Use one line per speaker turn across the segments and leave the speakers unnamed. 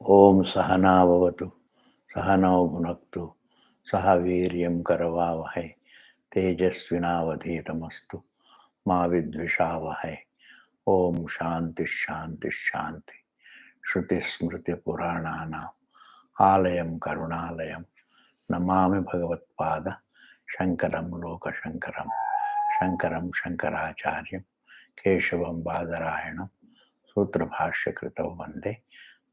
Om Sahana Bhavatu, Sahanao Bhunaktu, Saha Viryam Karavavahai, Tejasvinavadhetamastu, Ma Vidvishavahai. Om Shanti Shanti Shanti. Shruti Smriti Puranana, Alayam Karunalayam, Namami Bhagavatpada, Shankaram Loka Shankaram, Shankaram Shankaracharyam, Keshavam Badarayanam, Sutra Bhashya Kritav Vande,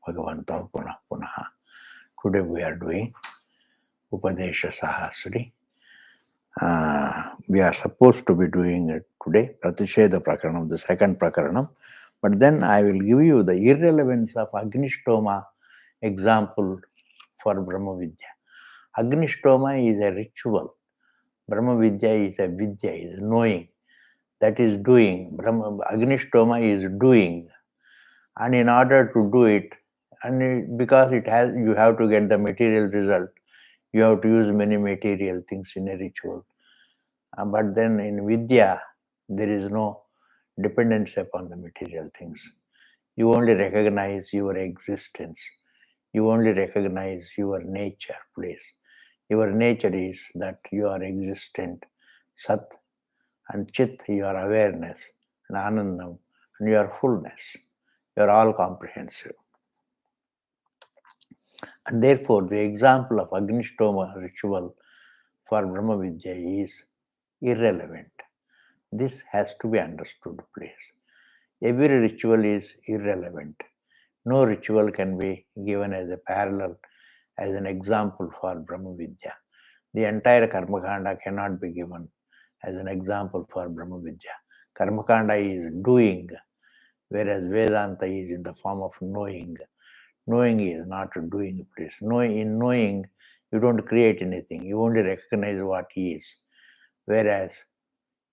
Bhagavantav Punah Punaha. Today we are doing Upadesha Sahasri. We are supposed to be doing it today, Pratisheda Prakaranam, the second Prakaranam. But then I will give you the irrelevance of Agnishtoma example for Brahma Vidya. Agnishtoma is a ritual. Brahma Vidya is a Vidya, is knowing. That is doing. Agnishtoma is doing. And in order to do it, because you have to get the material result, you have to use many material things in a ritual. But then in Vidya, there is no dependence upon the material things. You only recognize your existence. You only recognize your nature, please. Your nature is that you are existent, Sat, and Chit, your awareness, and Anandam, and your fullness. You are all comprehensive. And therefore, the example of Agnishtoma ritual for Brahma Vidya is irrelevant. This has to be understood, please. Every ritual is irrelevant. No ritual can be given as a parallel, as an example for Brahma Vidya. The entire Karmakanda cannot be given as an example for Brahma Vidya. Karmakanda is doing, whereas Vedanta is in the form of knowing. Knowing is not doing, please. In knowing, you don't create anything. You only recognize what is. Whereas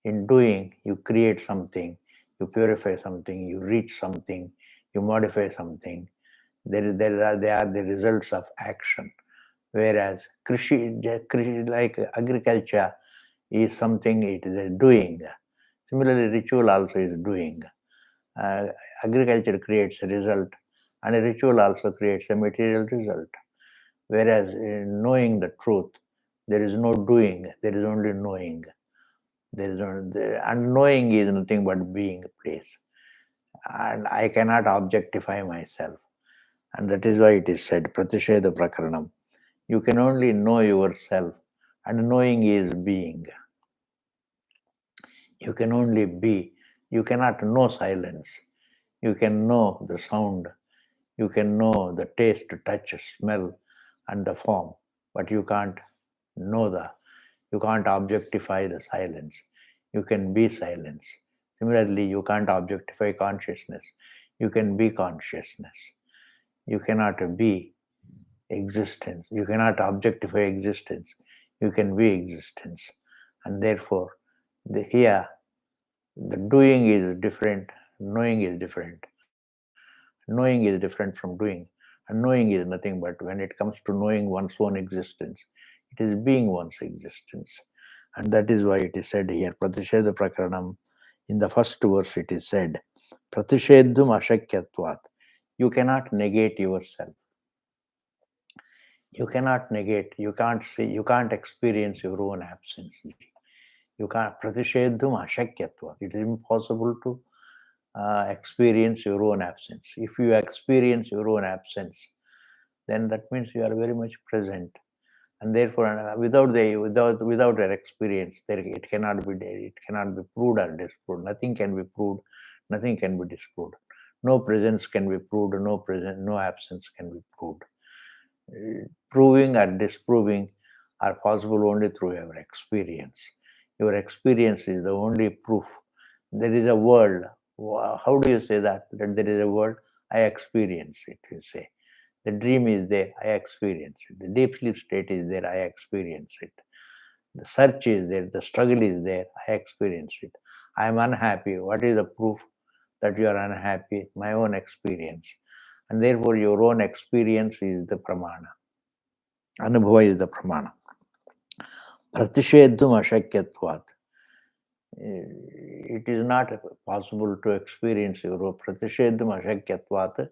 in doing, you create something, you purify something, you reach something, you modify something. They are the results of action. Whereas Krishi, like agriculture, is something, it is a doing. Similarly, ritual also is doing. Agriculture creates a result, and a ritual also creates a material result. Whereas in knowing the truth, there is no doing, there is only knowing. And knowing is nothing but being, please. And I cannot objectify myself. And that is why it is said, Pratisheda Prakaranam. You can only know yourself, and knowing is being. You can only be. You cannot know silence. You can know the sound. You can know the taste, touch, smell, and the form. But you can't you can't objectify the silence. You can be silence. Similarly, you can't objectify consciousness. You can be consciousness. You cannot be existence. You cannot objectify existence. You can be existence. And therefore, here, the doing is different, knowing is different. Knowing is different from doing. And knowing is nothing but when it comes to knowing one's own existence, it is being one's existence. And that is why it is said here, Pratisheda Prakaranam, in the first verse it is said, Pratishedhum Ashakyatvat. You cannot negate yourself. You cannot negate, you can't see, you can't experience your own absence. You can't, Pratishedhum Ashakyatvat. It is impossible to experience your own absence. If you experience your own absence, then that means you are very much present. And therefore, without your experience, it cannot be proved or disproved. Nothing can be proved, nothing can be disproved. No presence can be proved, no absence can be proved. Proving or disproving are possible only through your experience. Your experience is the only proof. There is a world. How do you say that there is a world? I experience it, you say. The dream is there, I experience it. The deep sleep state is there, I experience it. The search is there, the struggle is there, I experience it. I am unhappy. What is the proof that you are unhappy? My own experience. And therefore, your own experience is the pramana. Anubhava is the pramana. Pratishedhum ashakyatvat. It is not possible to experience your pratishedhum ashakyatvat.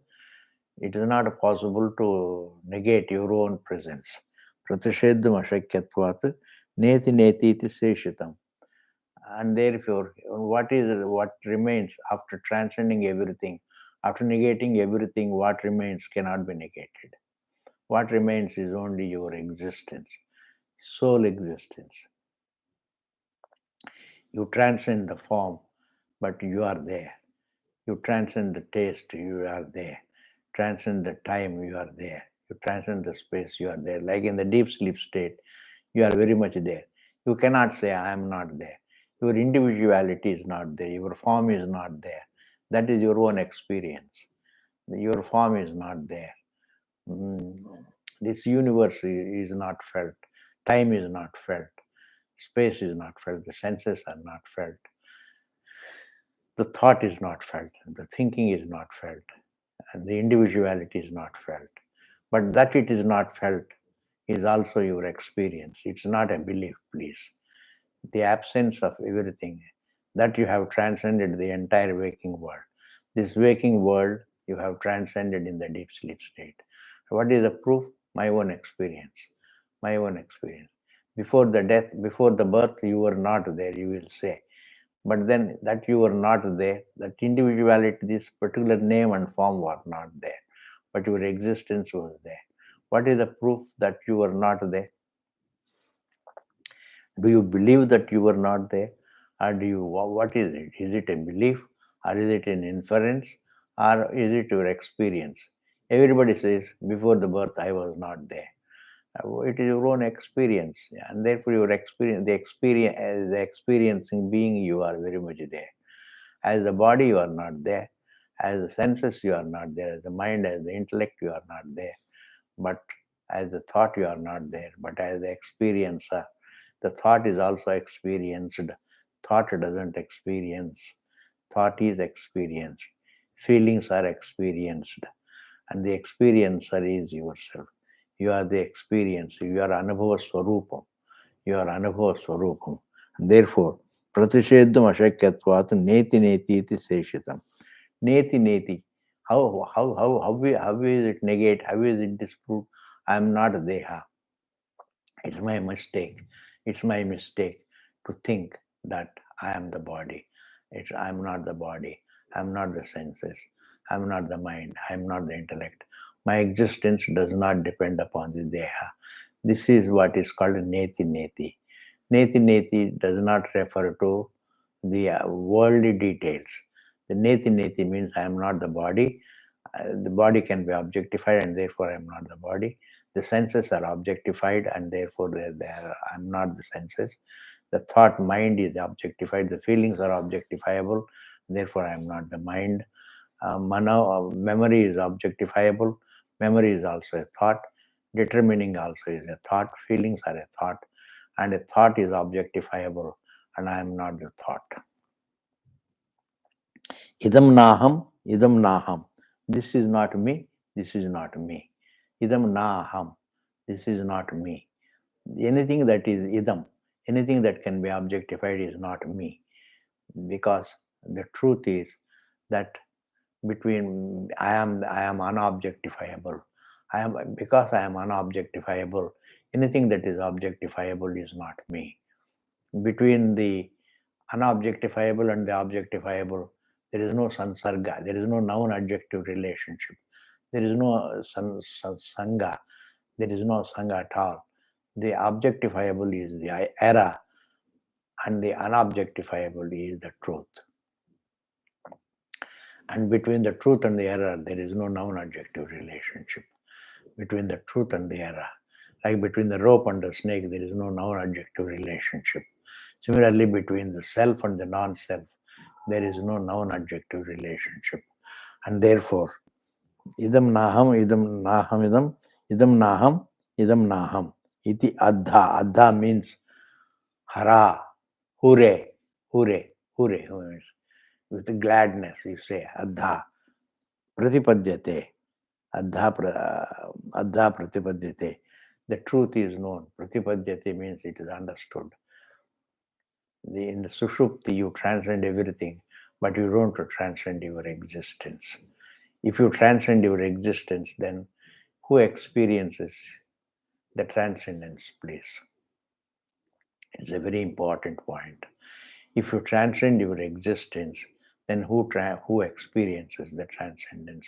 It is not possible to negate your own presence. Pratisheddham ashakyatvat neti neti iti seshitam. And therefore, what remains after transcending everything, after negating everything, what remains cannot be negated. What remains is only your existence, soul existence. You transcend the form, but you are there. You transcend the taste, you are there. Transcend the time, you are there. You transcend the space, you are there. Like in the deep sleep state, you are very much there. You cannot say, I am not there. Your individuality is not there. Your form is not there. That is your own experience. Your form is not there. This universe is not felt. Time is not felt. Space is not felt. The senses are not felt. The thought is not felt. The thinking is not felt. And the individuality is not felt. But that it is not felt is also your experience. It's not a belief, please. The absence of everything, that you have transcended the entire waking world. This waking world you have transcended in the deep sleep state. What is the proof? My own experience. My own experience. Before the death, before the birth, you were not there, you will say. But then that you were not there, that individuality, this particular name and form were not there, but your existence was there. What is the proof that you were not there? Do you believe that you were not there? Or do you, what is it? Is it a belief? Or is it an inference? Or is it your experience? Everybody says, before the birth, I was not there. It is your own experience. And therefore, your experience, the experiencing being, you are very much there. As the body, you are not there. As the senses, you are not there. As the mind, as the intellect, you are not there. But as the thought, you are not there. But as the experiencer, the thought is also experienced. Thought doesn't experience. Thought is experienced. Feelings are experienced. And the experiencer is yourself. You are the experience. You are Anubhava Swarupam. You are Anubhava Swarupam. And therefore, Pratisheddham Ashakyatvat Neti Neti iti Seshitam. Neti Neti. How is it negate? How is it disprove? I am not Deha. It's my mistake. It's my mistake to think that I am the body. I'm not the body. I'm not the senses. I'm not the mind. I'm not the intellect. My existence does not depend upon the Deha. This is what is called Neti Neti. Neti Neti does not refer to the worldly details. The Neti Neti means I am not the body. The body can be objectified and therefore I am not the body. The senses are objectified and therefore I'm not the senses. The thought mind is objectified. The feelings are objectifiable. Therefore I am not the mind. Memory is objectifiable. Memory is also a thought. Determining also is a thought. Feelings are a thought. And a thought is objectifiable. And I am not the thought. Idam naham, idam naham. This is not me, this is not me. Idam naham, this is not me. Anything that is idam, anything that can be objectified is not me. Because the truth is that between I am unobjectifiable. Because I am unobjectifiable, anything that is objectifiable is not me. Between the unobjectifiable and the objectifiable, there is no sansarga, there is no noun adjective relationship, there is no sangha, there is no sangha at all. The objectifiable is the error, and the unobjectifiable is the truth. And between the truth and the error, there is no noun adjective relationship. Between the truth and the error, like between the rope and the snake, there is no noun adjective relationship. Similarly, between the self and the non-self, there is no noun adjective relationship. And therefore, idam naham, idam naham, idam naham, idam naham. Iti adha. Adha means hara, hooray, hooray, hooray. With gladness, you say adha. Pratipadyate. Adha pratipadyate. The truth is known. Pratipadyate means it is understood. In the sushupti, you transcend everything, but you don't transcend your existence. If you transcend your existence, then who experiences the transcendence, please? It's a very important point. If you transcend your existence, then who experiences the transcendence?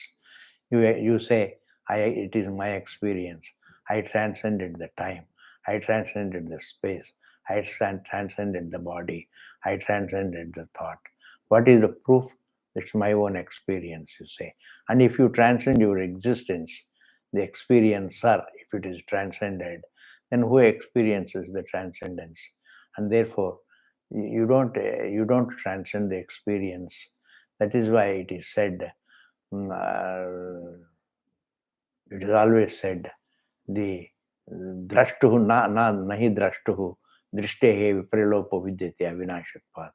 You say, it is my experience. I transcended the time. I transcended the space. I transcended the body. I transcended the thought. What is the proof? It's my own experience, you say. And if you transcend your existence, the experiencer, if it is transcended, then who experiences the transcendence? And therefore, you don't transcend the experience. That is why it is said, it is always said, the drashtuhu nahi drashtuhu drishtehe vipralopo vidyate avinashitvat.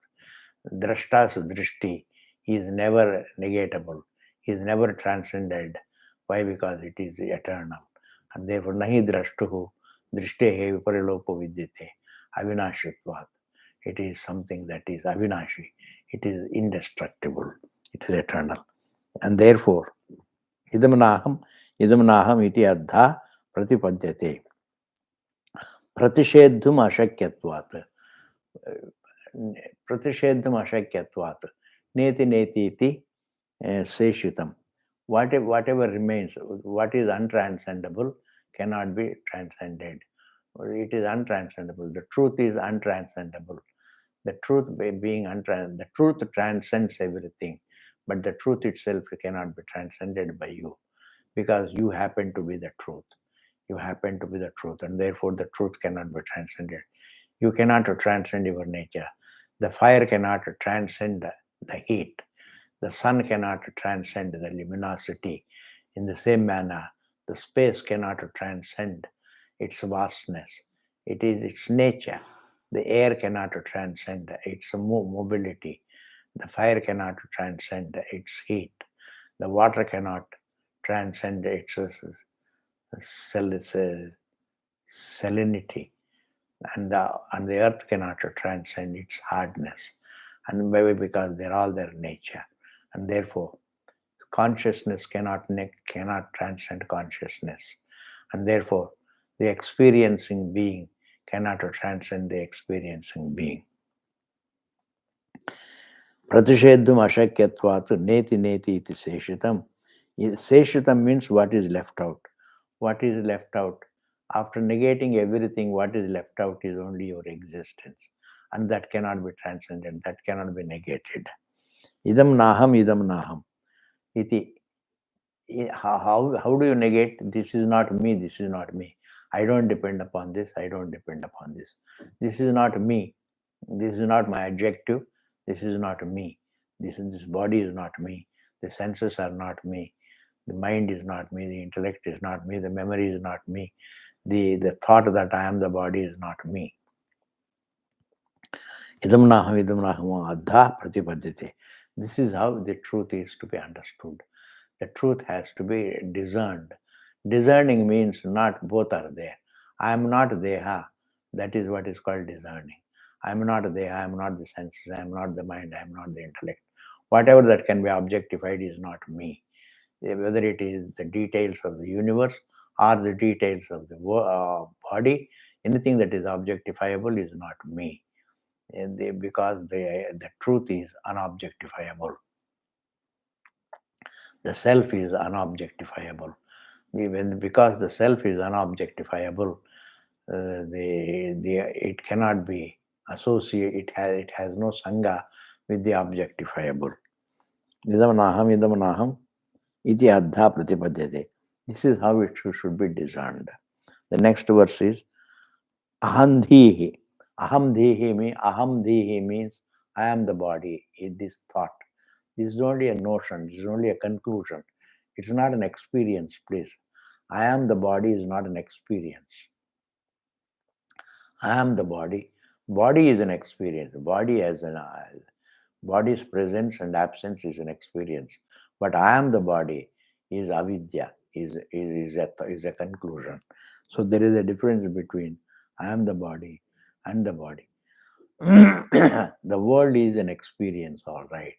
Drashta's drishti is never negatable, is never transcended. Why? Because it is eternal. And therefore nahi drashtuhu drishtehe vipralopo vidyate avinashitvat. It is something that is avinashi. It is indestructible. It is eternal. And therefore, idam naham iti adha pratipadyate. Pratisheddhum ashakyatvat. Pratisheddhum ashakyatvat. Neti neti iti seshitam. Whatever remains, what is untranscendable cannot be transcended. It is untranscendable. The truth is untranscendable. The truth being the truth transcends everything, but the truth itself cannot be transcended by you, because you happen to be the truth. You happen to be the truth, and therefore the truth cannot be transcended. You cannot transcend your nature. The fire cannot transcend the heat. The sun cannot transcend the luminosity. In the same manner, the space cannot transcend its vastness. It is its nature. The air cannot transcend its mobility. The fire cannot transcend its heat. The water cannot transcend its salinity. And the earth cannot transcend its hardness. And maybe because they're all their nature. And therefore, consciousness cannot transcend consciousness. And therefore, the experiencing being cannot transcend the experiencing being. Pratisheddhum ashakyatvat neti neti iti seshitam. Seshitam means what is left out. What is left out? After negating everything, what is left out is only your existence. And that cannot be transcended. That cannot be negated. Idam naham iti. How do you negate? This is not me, this is not me. I don't depend upon this, I don't depend upon this. This is not me. This is not my adjective. This is not me. This body is not me. The senses are not me. The mind is not me. The intellect is not me. The memory is not me. The thought that I am the body is not me. Idam naham adha pratipadyate. This is how the truth is to be understood. The truth has to be discerned. Discerning means not both are there. I am not deha. That is what is called discerning. I am not deha. I am not the senses. I am not the mind. I am not the intellect. Whatever that can be objectified is not me. Whether it is the details of the universe or the details of the body, anything that is objectifiable is not me. Because the truth is unobjectifiable. The self is unobjectifiable. Because the self is unobjectifiable, it cannot be associated. It has no sangha with the objectifiable. Idam naham iti adha pratipadyate. This is how it should be discerned. The next verse is ahandhihi. Ahamdhihi means I am the body. This thought. This is only a notion. This is only a conclusion. It's not an experience, please. I am the body is not an experience. I am the body. Body is an experience. Body's presence and absence is an experience. But I am the body is avidya, is a conclusion. So there is a difference between I am the body and the body. The world is an experience, all right.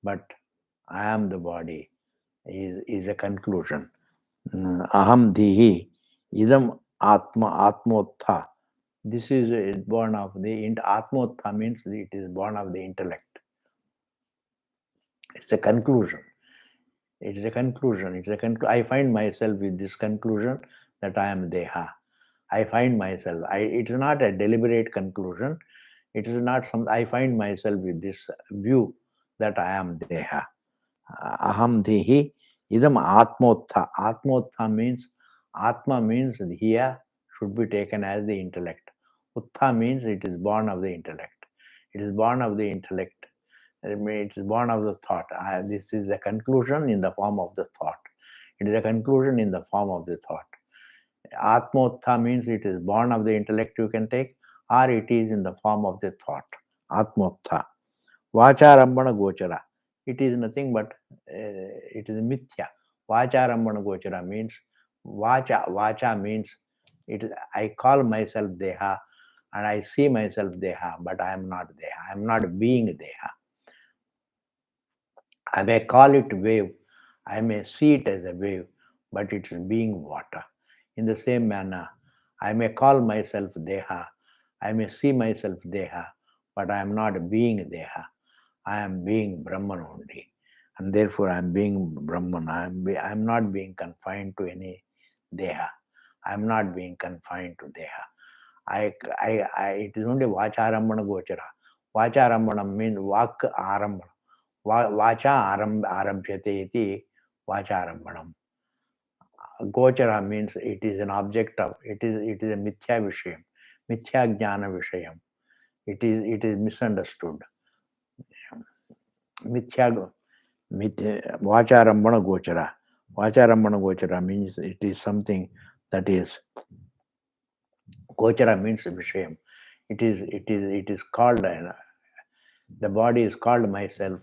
But I am the body. is a conclusion. Aham dhihi idam atmotha. This is born of the atmotha means it is born of the intellect. It's a conclusion. It is a conclusion. I find myself with this conclusion that I am Deha. I find myself. It is not a deliberate conclusion. It is not some. I find myself with this view that I am Deha. Aham Dehi idam atmotha. Atmotha means Atma means here should be taken as the intellect. Uttha means it is born of the intellect. It is born of the intellect. It is born of the thought. This is a conclusion in the form of the thought. It is a conclusion in the form of the thought. Atmotha means it is born of the intellect, you can take, or it is in the form of the thought. Atmotha. Vacharambana gochara. It is nothing but it is mithya. Vacharambana gochara means Vacha means I call myself Deha and I see myself Deha, but I am not Deha. I am not being Deha. I may call it wave, I may see it as a wave, but it is being water. In the same manner, I may call myself Deha, I may see myself Deha, but I am not being Deha. I am being Brahman only. And therefore I am being Brahman. I am not being confined to any Deha. I am not being confined to Deha. It is only Vacharambana Gochara. Vacharambana means Vak Arambana. Vacha arabhyate iti vacharambanam. Gochara means it is an object of, it is a mithya vishayam, mithya jnana vishayam. It is misunderstood. Mithya vacharambana gochara. Vacharambana gochara means it is something that is, gochara means vishayam. It is called, the body is called myself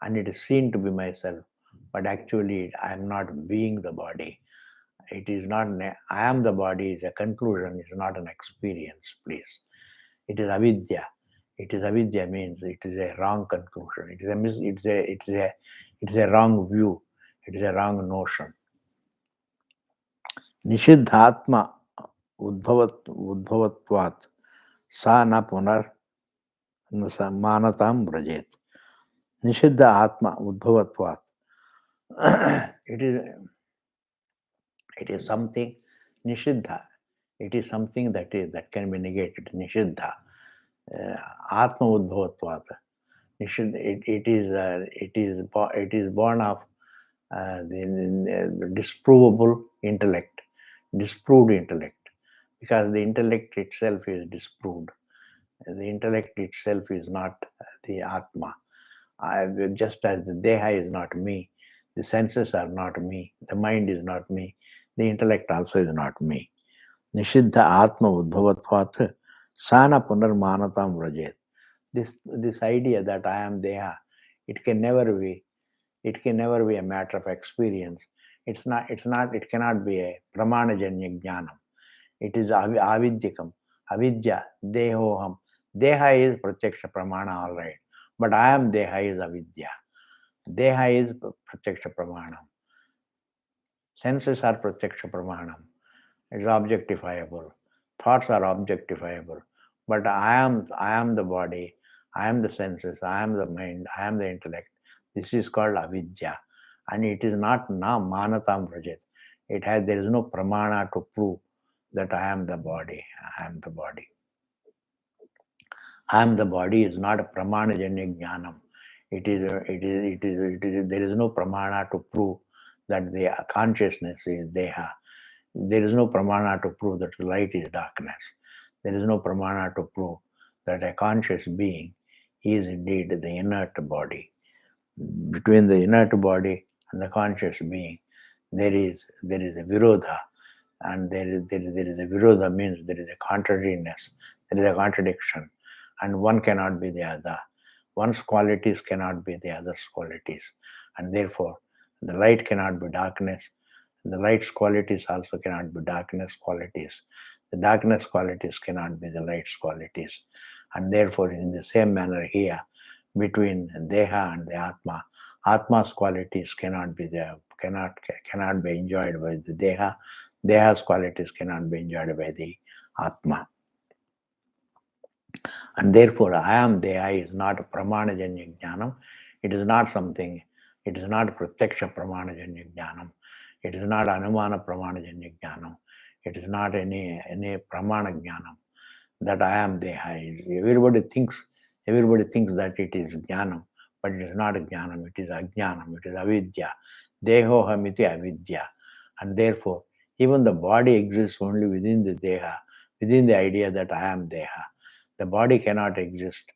and it is seen to be myself, but actually I am not being the body. It is not, I am the body is a conclusion, it is not an experience, please. It is avidya. It is avidya means it is a wrong conclusion. It is a wrong view. It is a wrong notion. Nishiddhatma udbhavatvat sa na punar manatam brajet. Nishiddha atma udbhavatvat. It is something nishiddha. It is something that can be negated. Nishiddha. Atma udbhavatvat. It is born of the disprovable intellect, disproved intellect, because the intellect itself is disproved. The intellect itself is not the Atma. Just as the Deha is not me, the senses are not me, the mind is not me, the intellect also is not me. Nishiddha Atma Udbhavatvat Sana Punarmanatam Vrajet. This idea that I am Deha, it can never be a matter of experience. It cannot be a Pramanajanya Jnanam. It is avidyakam, avidya, dehoham. Deha is pratyaksha pramana, all right. But I am Deha is avidya. Deha is pratyaksha pramanam. Senses are pratyaksha pramanam. It is objectifiable. Thoughts are objectifiable. But I am the body, I am the senses, I am the mind, I am the intellect. This is called avidya. And it is not na manatam prajet. There is no pramana to prove that I am the body. I am the body. I am the body is not a pramanajanya jnanam. There is no pramana to prove that the consciousness is deha. There is no pramana to prove that the light is darkness. There is no pramana to prove that a conscious being is indeed the inert body. Between the inert body and the conscious being, there is a virodha, and there is a virodha means there is a contrariness, there is a contradiction, and one cannot be the other. One's qualities cannot be the other's qualities, and therefore the light cannot be darkness. The light's qualities also cannot be darkness qualities. The darkness qualities cannot be the light's qualities. And therefore, in the same manner here, between Deha and the Atma, Atma's qualities cannot be cannot be enjoyed by the Deha. Deha's qualities cannot be enjoyed by the Atma. And therefore, I am Deha is not Pramanajanya Jnanam. It is not something, it is not Pratyaksha Pramanajanya Jnanam. It is not Anumana Pramanajanya Jnanam. It is not any Pramana Jnanam that I am Deha. Everybody thinks that it is Jnanam, but it is not Jnanam, it is Ajnanam, it is Avidya. Dehohamiti Avidya. And therefore, even the body exists only within the Deha, within the idea that I am Deha. The body cannot exist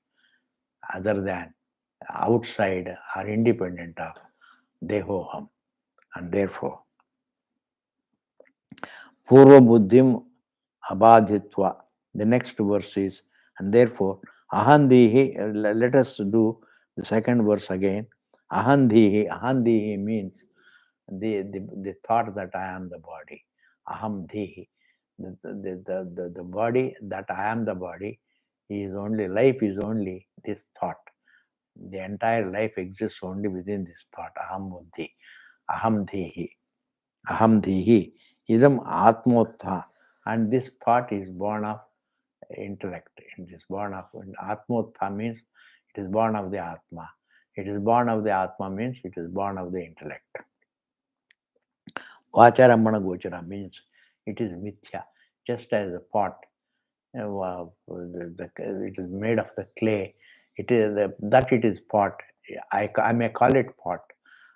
other than outside or independent of Dehoham. And therefore, Purva Buddhim Abadhitva. The next verse is, and therefore, Ahandihi, let us do the second verse again. Ahandihi means the thought that I am the body. Ahamdihi. The body, that I am the body, is only, life is only this thought. The entire life exists only within this thought. Aham buddhi. Ahamdihi. Idam atmotha. And this thought is born of intellect. It is born of atmotha means it is born of the Atma. It is born of the Atma means it is born of the intellect. Vacharamana gochara means it is mithya, just as a pot. It is made of the clay. It is that it is pot. I may call it pot.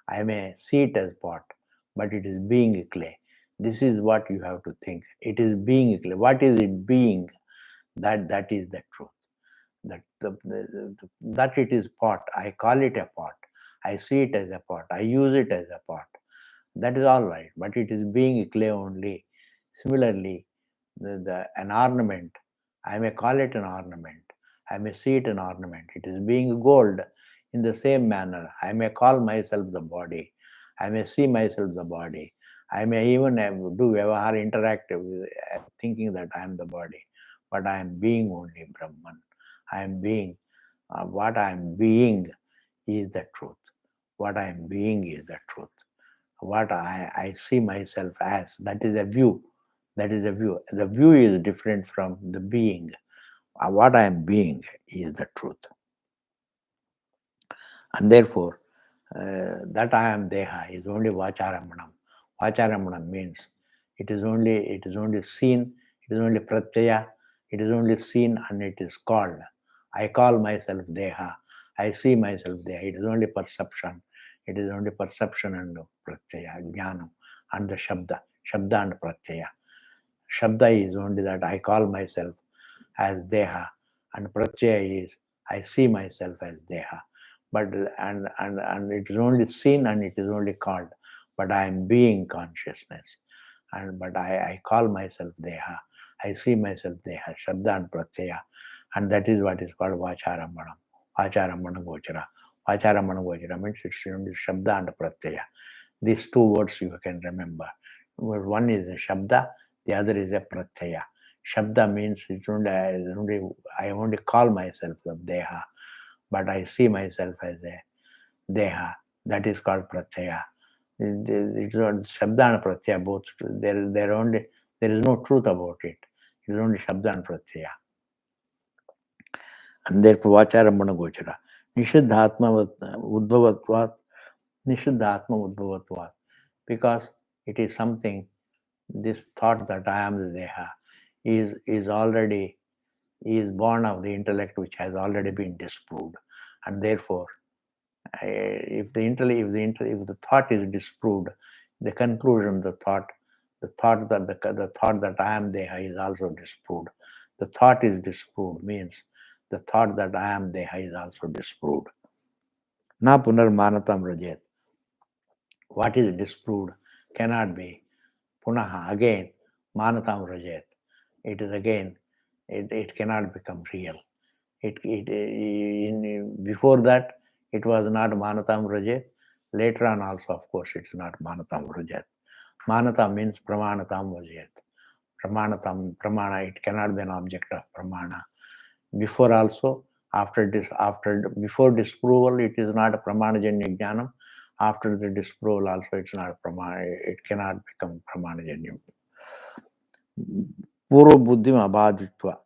I may see it as pot, but it is being clay. This is what you have to think. It is being clay. What is it being? That is the truth. That it is pot. I call it a pot. I see it as a pot. I use it as a pot. That is all right, but it is being clay only. Similarly, an ornament, I may call it an ornament. I may see it an ornament. It is being gold. In the same manner, I may call myself the body. I may see myself the body. I may even do Vyavahar interactive, thinking that I am the body. But I am being only Brahman. I am being. What I am being is the truth. What I am being is the truth. What I see myself as, that is a view. That is a view. The view is different from the being. What I am being is the truth. And therefore, that I am Deha is only Vacharamanam. Vacharamanam means it is only seen, it is only Pratyaya, it is only seen and it is called. I call myself Deha. I see myself Deha. It is only perception. It is only perception and Pratyaya, Jnanam, and the Shabda and Pratyaya. Shabda is only that I call myself as Deha, and Pratyaya is I see myself as Deha. But and it is only seen and it is only called. But I am being consciousness. But I call myself Deha. I see myself Deha, Shabda and Pratyaya. And that is what is called Vacharamanam. Vacharamana Gochara. Vacharamana Gochara means it's only Shabda and Pratyaya. These two words you can remember. One is a Shabda, the other is a Pratyaya. Shabda means I only call myself the Deha, but I see myself as a Deha. That is called Pratyaya. It's Shabda and Pratyaya both. There is no truth about it. It is only Shabda and Pratyaya. And therefore, Vacharambana Gochara. Nishiddhatma Udbhavatvat. Nishiddhatma Udbhavatvat. Because it is something, this thought that I am the Deha is born of the intellect which has already been disproved. And therefore, if the thought is disproved, the conclusion, the thought that I am Deha is also disproved. The thought is disproved means the thought that I am Deha is also disproved. Na punar manatam rajet. What is disproved cannot be punaha, again, manatam rajet. It is again, it cannot become real. Before that, it was not manatam rajet. Later on also, of course, it's not manatam rajet. Manata means pramanatam rajet. Pramana, it cannot be an object of pramana. Before also, before disproval, it is not a pramanajanya jnanam. After the disproval also it's not pramana, it cannot become pramanajanyam. Purva buddhim abhaditva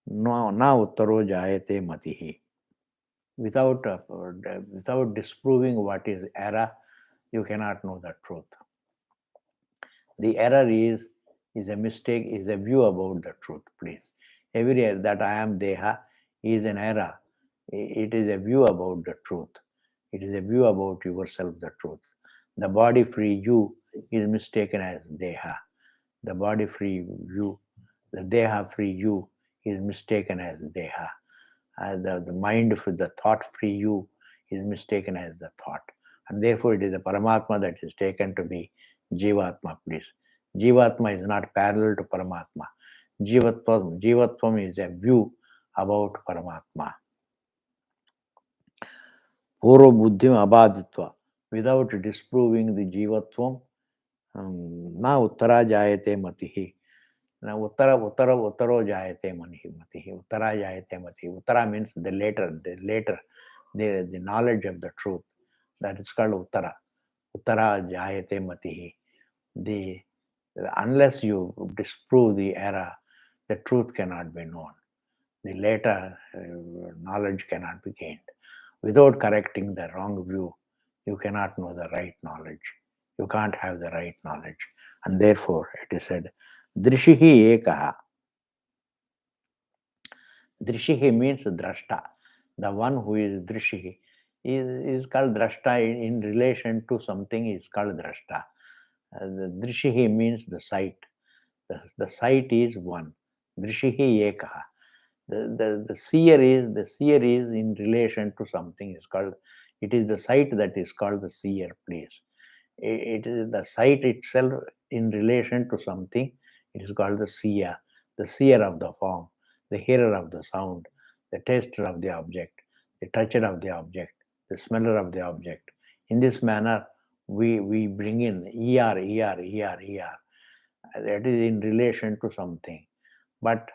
na uttaro jayate matihi. Without disproving what is error, you cannot know the truth. The error is a mistake, is a view about the truth, please. Every error that I am Deha is an error. It is a view about the truth. It is a view about yourself, the truth. The body-free you is mistaken as Deha. The body-free you, the Deha-free you is mistaken as Deha. The mind, the thought-free you is mistaken as the thought. And therefore it is the Paramatma that is taken to be Jivatma, please. Jivatma is not parallel to Paramatma. Jivatvam is a view about Paramatma. Purva buddhim abhaditva. Without disproving the Jivatvam, na uttara jayate matihi. Now, uttaro jayate matihi. Uttara jayate matihi. Uttara means the later, the knowledge of the truth. That is called uttara. Uttara jayate matihi. Unless you disprove the error, the truth cannot be known. The later knowledge cannot be gained. Without correcting the wrong view, you cannot know the right knowledge. You can't have the right knowledge. And therefore, it is said, Drishihi ekaha. Drishihi means drashta. The one who is Drishihi is called drashta in relation to something is called drashta. The Drishihi means the sight. The sight is one. Drishihi ekaha. The seer is in relation to something is called, it is the sight that is called the seer, please. It is the sight itself in relation to something, it is called the seer of the form, the hearer of the sound, the taster of the object, the toucher of the object, the smeller of the object. In this manner, we bring in er. That is in relation to something. But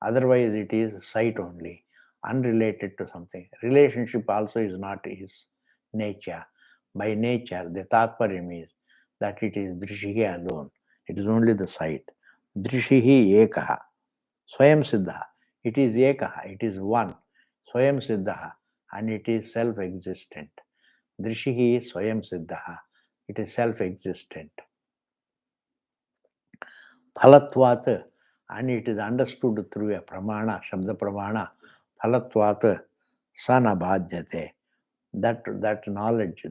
otherwise, it is sight only, unrelated to something. Relationship also is not his nature. By nature, the tatparyam is that it is drishihi alone. It is only the sight. Drishihi ekaha. Swayam siddha. It is ekaha. It is one. Swayam siddha. And it is self-existent. Drishihi swayam siddha. It is self-existent. Phalatvat, and it is understood through a pramana, shabda pramana, phalatvat sanabhadyate. That knowledge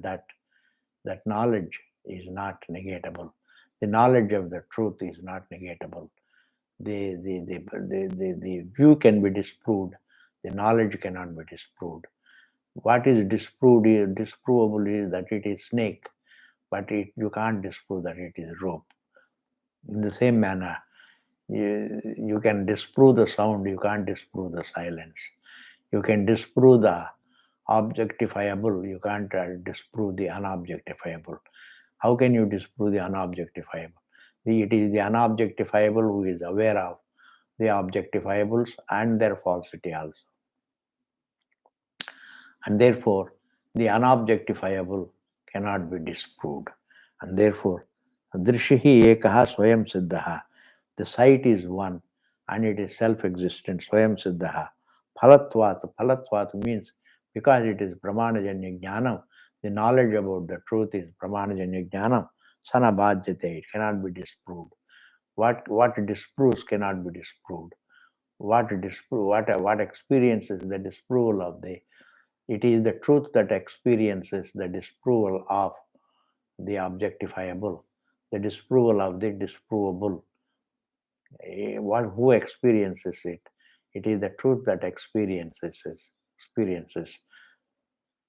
is not negatable. The knowledge of the truth is not negatable. The view can be disproved. The knowledge cannot be disproved. What is disprovable is that it is snake, but you can't disprove that it is rope. In the same manner, you can disprove the sound, you can't disprove the silence. You can disprove the objectifiable, you can't disprove the unobjectifiable. How can you disprove the unobjectifiable? It is the unobjectifiable who is aware of the objectifiables and their falsity also. And therefore, the unobjectifiable cannot be disproved. And therefore, Drishihi ekaha swayam siddhaha. The sight is one and it is self-existent, swayam siddhaha. Phalatvat means because it is pramanajanya jnanam, the knowledge about the truth is pramanajanya jnanam, sanabhadyate, it cannot be disproved. What disproves cannot be disproved. What experiences the disproval of it is the truth that experiences the disproval of the objectifiable, the disproval of the disprovable. Who experiences it? It is the truth that experiences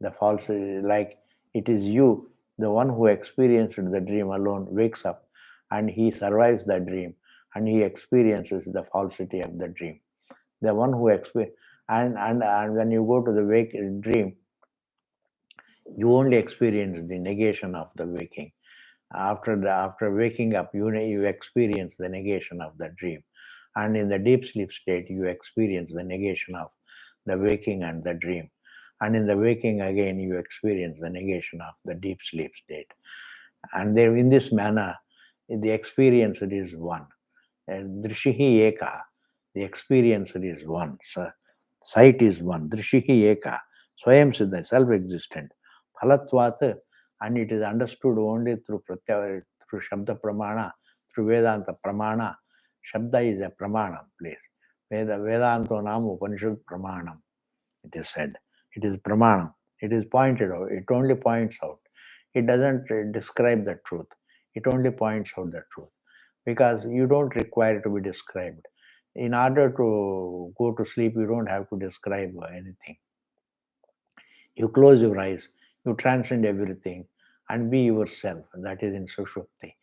the false. Like it is you, the one who experienced the dream alone, wakes up and he survives the dream and he experiences the falsity of the dream. The one who and when you go to the dream, you only experience the negation of the waking. After waking up, you experience the negation of the dream. And in the deep sleep state, you experience the negation of the waking and the dream. And in the waking again, you experience the negation of the deep sleep state. And there, in this manner, the experiencer is one. And Drishihi Eka, the experiencer is one. So, sight is one. Drishihi Eka, Swayam Siddha, self-existent. Phalatvat, and it is understood only through Pratyavara, through Shabda Pramana, through Vedanta Pramana. Shabda is a Pramana place. Vedanto Nam Upanishad Pramanam, it is said. It is Pramanam. It is pointed out. It only points out. It doesn't describe the truth. It only points out the truth. Because you don't require it to be described. In order to go to sleep, you don't have to describe anything. You close your eyes, you transcend everything and be yourself. That is in Sushupti.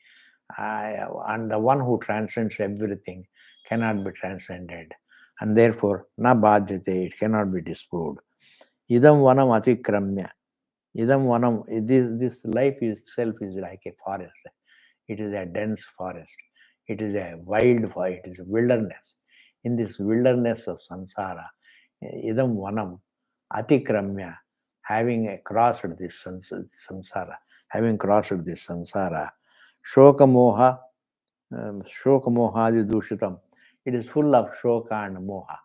And the one who transcends everything cannot be transcended. And therefore, na bhadyate, it cannot be disproved. Idam vanam atikramya. Idam vanam, this life itself is like a forest. It is a dense forest. It is a wild forest. It is a wilderness. In this wilderness of samsara, idam vanam atikramya, having crossed this samsara, shoka moha, shoka mohadi dushitam. It is full of shoka and moha.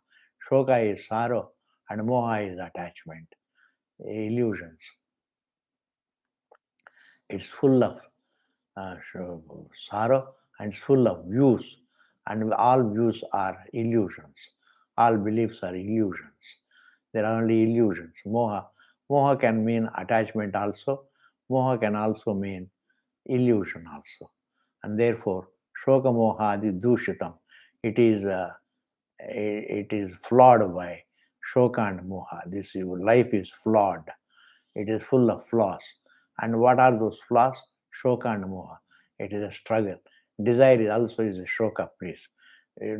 Shoka is sorrow and moha is attachment, illusions. It's full of sorrow and it's full of views, and all views are illusions. All beliefs are illusions. There are only illusions. Moha can mean attachment also. Moha can also mean illusion also. And therefore, shoka moha adi dushitam. It is flawed by shoka and moha. This life is flawed. It is full of flaws. And what are those flaws? Shoka and moha. It is a struggle. Desire is also a shoka, please.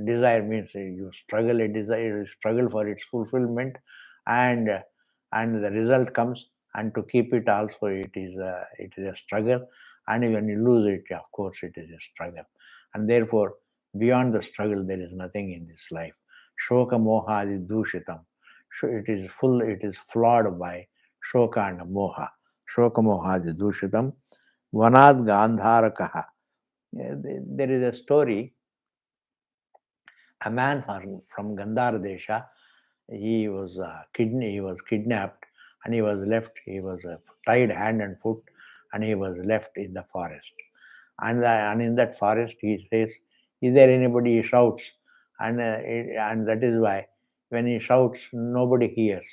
Desire means you struggle a desire, you struggle for its fulfillment, and the result comes. And to keep it also, it is a struggle. And when you lose it, of course, it is a struggle. And therefore, beyond the struggle, there is nothing in this life. Shoka moha adi dushitam. It is full. It is flawed by shoka and moha. Shoka moha adi dushitam. Vanad gandharakaha. There is a story. A man from Gandhara he was kidnapped, and he was left. He was tied hand and foot, and he was left in the forest. And in that forest, he says, "Is there anybody?" He shouts, and that is why when he shouts, nobody hears.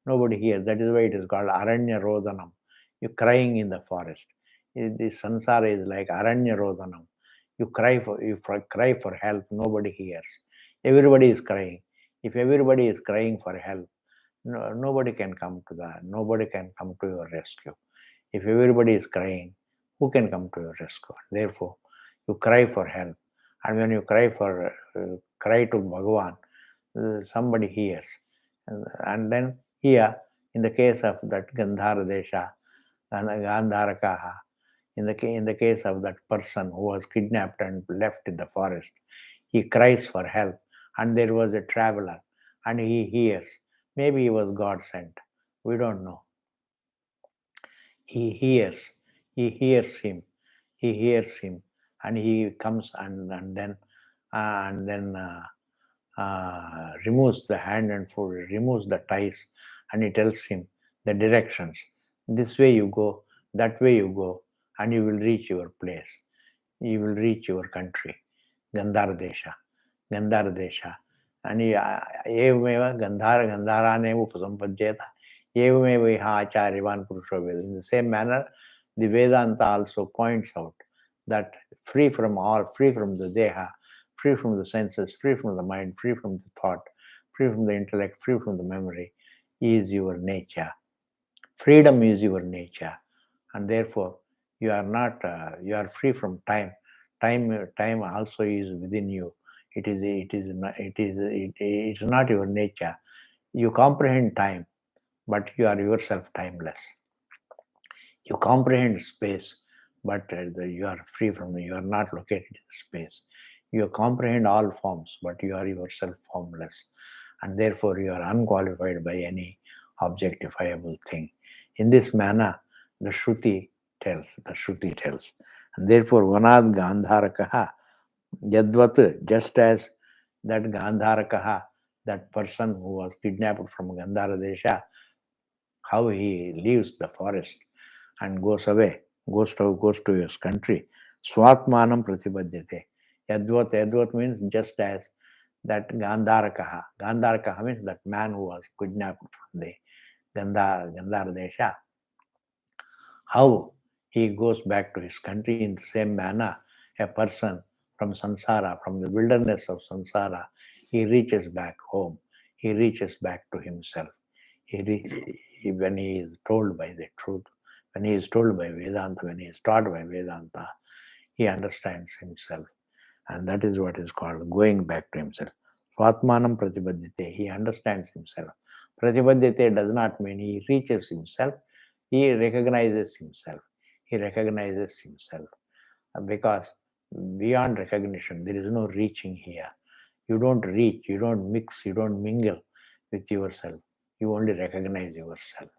Nobody hears. That is why it is called Aranya Rodhanam. You crying in the forest. The sansara is like Aranya Rodhanam. You cry for help. Nobody hears. Everybody is crying. If everybody is crying for help, nobody can come to your rescue. If everybody is crying, who can come to your rescue? Therefore, you cry for help, and when you cry to Bhagavan, somebody hears. And then here, in the case of that Gandhara Desha, Gandharakaha, in the case of that person who was kidnapped and left in the forest, he cries for help, and there was a traveler, and he hears. Maybe he was God sent. We don't know. He hears him, and he comes and then removes the hand and foot, removes the ties, and he tells him the directions. This way you go, that way you go, and you will reach your place. You will reach your country, Gandhara Desha. And एवमेव गन्धारानेव उपसम्पद्येत एवमेव इह आचार्यवान् पुरुषो वेद. In the same manner, the Vedanta also points out that free from the deha, free from the senses, free from the mind, free from the thought, free from the intellect, free from the memory, is your nature. Freedom is your nature, and therefore you are not. You are free from time. Time also is within you. It is not your nature. You comprehend time, but you are yourself timeless. You comprehend space, but you are free from. You are not located in space. You comprehend all forms, but you are yourself formless, and therefore you are unqualified by any objectifiable thing. In this manner, the Shruti tells. And therefore, Vanad Gandharakaha, Yadvat, just as that Gandharakaha, that person who was kidnapped from Gandhara Desha, how he leaves the forest and goes away, goes to his country. Swatmanam Pratibhadyate. Yadvat means just as that Gandharakaha means that man who was kidnapped from the Gandhara Desha, how he goes back to his country in the same manner. A person from samsara, from the wilderness of samsara, he reaches back home. He reaches back to himself. When he is told by the truth, when he is told by Vedanta, when he is taught by Vedanta, he understands himself. And that is what is called going back to himself. Swatmanam Pratibhadyate, he understands himself. Pratibhadyate does not mean he reaches himself, he recognizes himself. He recognizes himself. Because beyond recognition, there is no reaching here. You don't reach, you don't mix, you don't mingle with yourself. You only recognize yourself.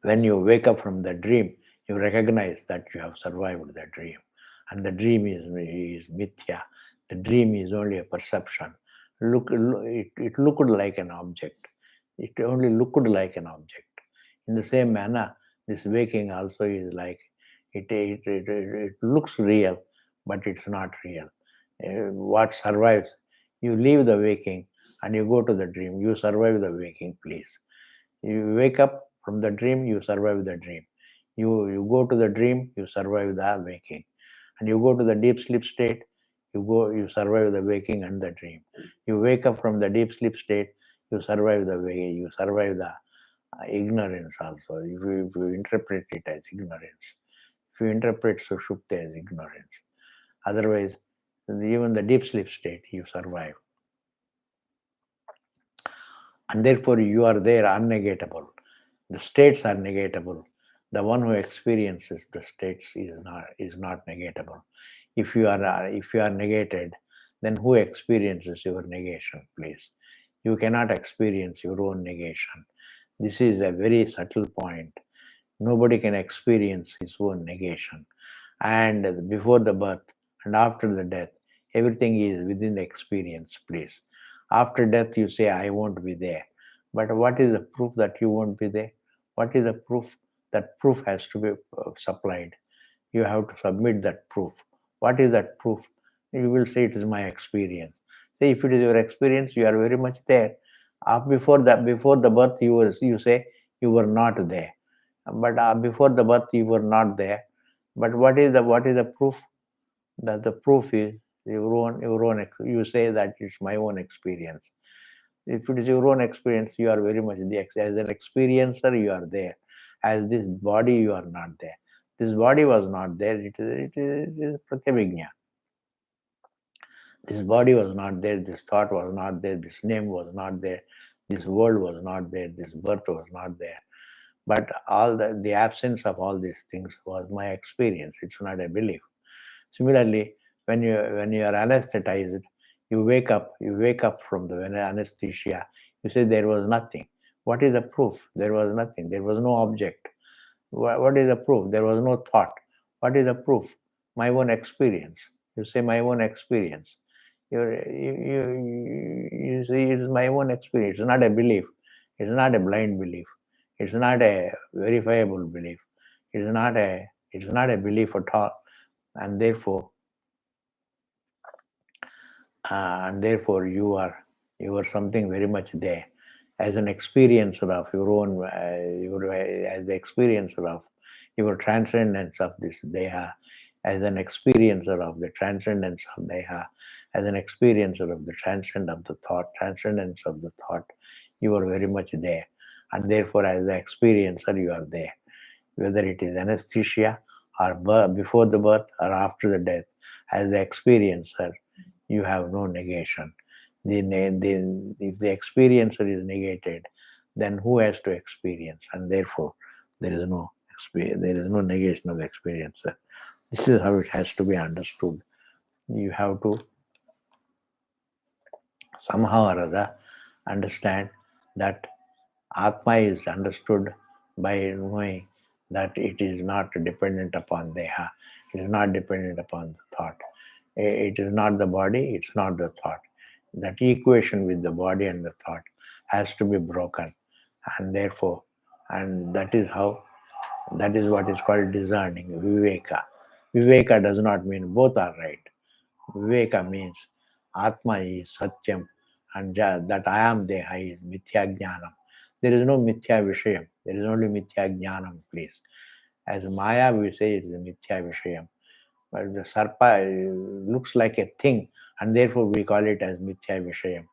When you wake up from the dream, you recognize that you have survived the dream. And the dream is mithya. The dream is only a perception. It looked like an object. It only looked like an object. In the same manner, this waking also is like, it looks real, but it's not real. What survives, you leave the waking and you go to the dream. You survive the waking, please. You wake up from the dream, you survive the dream. You go to the dream, you survive the waking. And you go to the deep sleep state, you survive the waking and the dream. You wake up from the deep sleep state, you survive the waking, you survive the ignorance also. If you interpret it as ignorance, if you interpret Sushupta as ignorance, otherwise, even the deep sleep state, you survive. And therefore, you are there unnegatable. The states are negatable. The one who experiences the states is not negatable. If you are negated, then who experiences your negation, please? You cannot experience your own negation. This is a very subtle point. Nobody can experience his own negation. And before the birth and after the death, everything is within the experience, please. After death, you say, I won't be there. But what is the proof that you won't be there? What is the proof? That proof has to be supplied. You have to submit that proof. What is that proof? You will say it is my experience. Say if it is your experience, you are very much there. Before the birth, you say you were not there. But before the birth, you were not there. But what is the proof? That the proof is your own. You say that it's my own experience. If it is your own experience, you are very much as an experiencer. You are there. As this body, you are not there. This body was not there. It is pratyabhijna. This body was not there. This thought was not there. This name was not there. This world was not there. This birth was not there. But all the absence of all these things was my experience. It's not a belief. Similarly, when you are anesthetized, you wake up from the anesthesia. You say there was nothing. What is the proof? There was nothing. There was no object. What is the proof? There was no thought. What is the proof? My own experience. You say my own experience. You say it is my own experience. It's not a belief. It's not a blind belief. It's not a verifiable belief. It's not a belief at all. And therefore you are something very much there as an experiencer of your own as the experiencer of your transcendence of this deha, as an experiencer of the transcendence of deha, as an experiencer of the transcendence of the thought, you are very much there. And therefore as the experiencer you are there, whether it is anesthesia or before the birth or after the death. As the experiencer, you have no negation. If the experiencer is negated, then who has to experience? And therefore, there is no negation of the experiencer. This is how it has to be understood. You have to somehow or other understand that Atma is understood by knowing that it is not dependent upon Deha, it is not dependent upon the thought. It is not the body, it's not the thought. That equation with the body and the thought has to be broken, and therefore, and that is how, that is what is called discerning, viveka. Viveka does not mean both are right. Viveka means Atma is Satyam and that I am Deha is Mithya Jnanam. There is no Mithya Vishayam. There is only Mithya Jnanam, please. As Maya we say it is Mithya Vishayam. But the Sarpa looks like a thing and therefore we call it as Mithya Vishayam.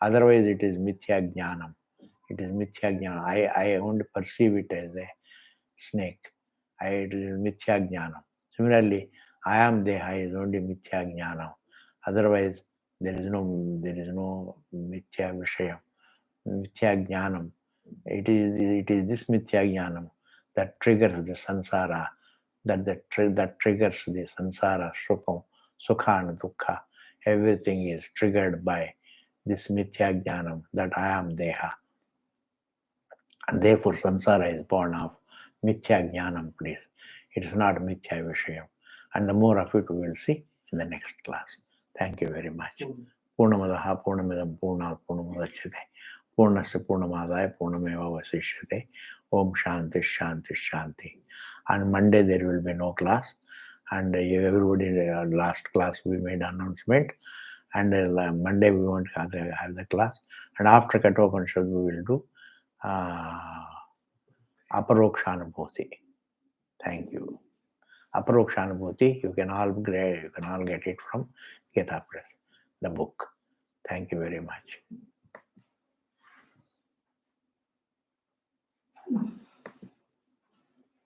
Otherwise it is Mithya Jnanam. It is Mithya Jnanam. I only perceive it as a snake. It is Mithya Jnanam. Similarly, I am Deha is only Mithya Jnanam. Otherwise, there is no Mithya Vishayam. Mithya Jnanam. It is this Mithya Jnanam that triggers the samsara, that triggers the samsara, sukha and dukkha. Everything is triggered by this Mithya Jnanam that I am Deha. And therefore, samsara is born of Mithya Jnanam, please. It is not Mithya Vishayam. And the more of it we will see in the next class. Thank you very much. Purnamadaha Purnamidam Purnat Purnamudachyate Purnasya Purnamadaya Purnameva Vasishyate Om Shanti Shanti Shanti. On Monday there will be no class, and everybody last class we made announcement, and Monday we won't have the class, and after Kathopanishad we will do Aparokshanubhuti. Thank you. Aparokshanubhuti, you can all get it from Gita Press, the book. Thank you very much.